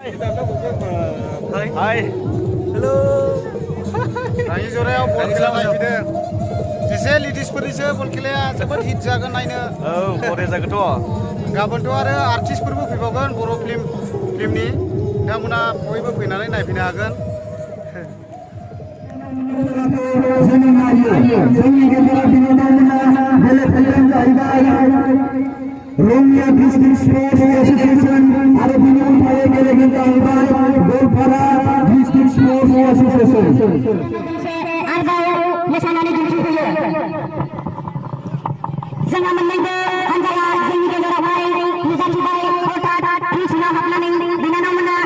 Hai. Halo. Rangijhora bol खेला नायफैदों एसे लेडिसफोरनिसो बल खेलाया जोबोद हिट जागोन नायनो बरिया जागोनथ' गाबोनथ' आरो आर्टिस्टफोरबो फैबावगोन बर' फिल्मनि बिथांमोना बयबो फैनानै नायफैनो हागोन Rangiya District Sports Association ada bingung pada kira-kira Goalpara District Sports Association. Ada masalah ni juga. Jangan menunggu antara sini ke arah baik, bisa cubai otak, terus nak hapna ni, bina nama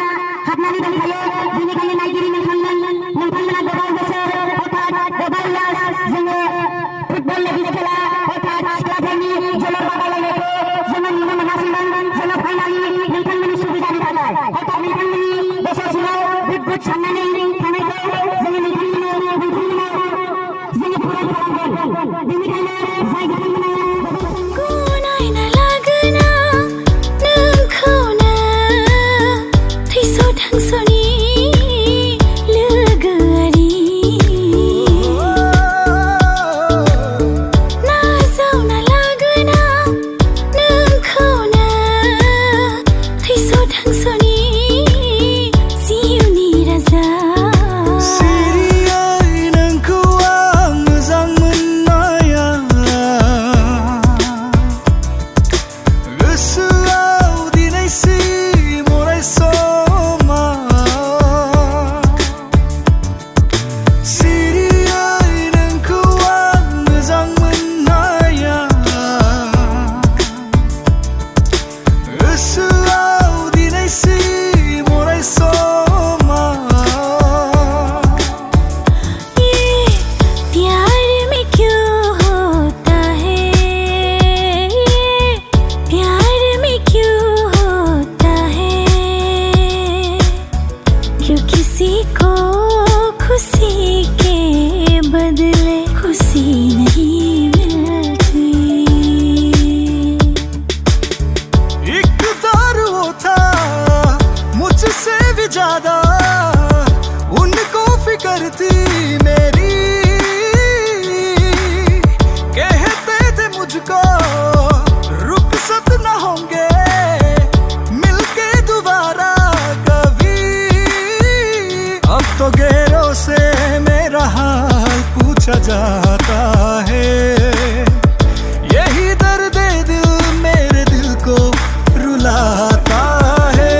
hapna ni dan kaya, ini kaya naik diri nengkan mana global besar otak, global las, jangan football lagi sekala otak, sekolah ini jalur bakal lagi. Jangan mana menasihkan, jangan finali nengkan mana sudah jadi kata, otak nengkan mana besar semua, good sana ni, kami kau, jangan nengkan mana, jangan pura perangkan, ini kaya saya jangan mana. जाता है यही दर्द दिल मेरे दिल को रुलाता है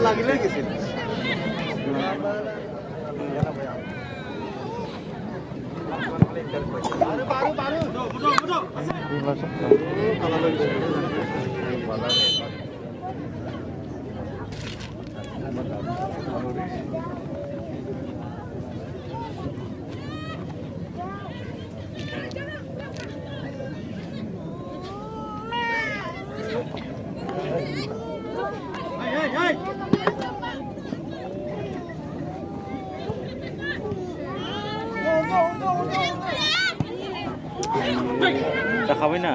লাগিলে গেছিল जाखाबाय ना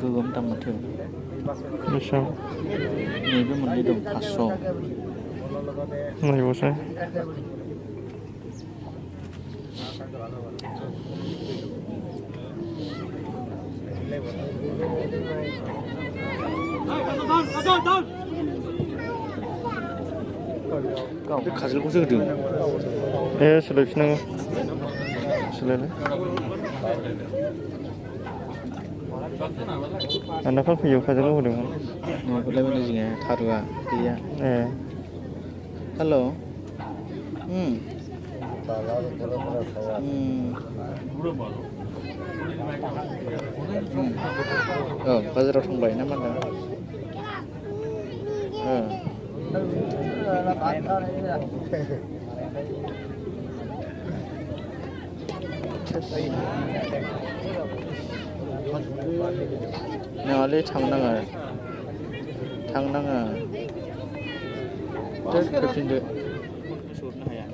गोगोम दाम माथो बेसेबां नैबे मोननै दं 500 नायबावसै बे खाजोलखौसो होदों सोलायफिननांगौ सोलायलाय दाखाल फैयो खाजोलखौ होदोंमोन न'खौलाय माने जोङो थारुआ गैया हेल' बाजाराव थांबाय ना मा नङालै थांनाङा फैफिनदो सरनो हाया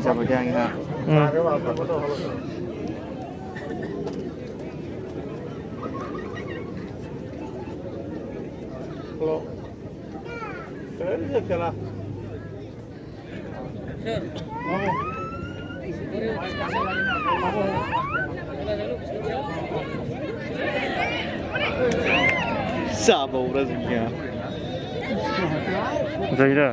जाबाय दे आंहा जाबावरा जोंनिया जायो दा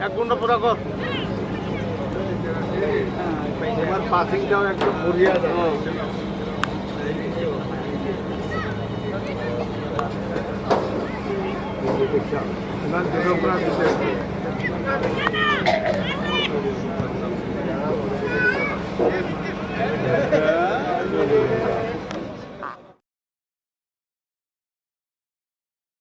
এক ঘন্টা পুরা কর তোমার পাসিংটাও একদম বঢ়িয়া যায় ইমান দূৰৰ পৰা দিছে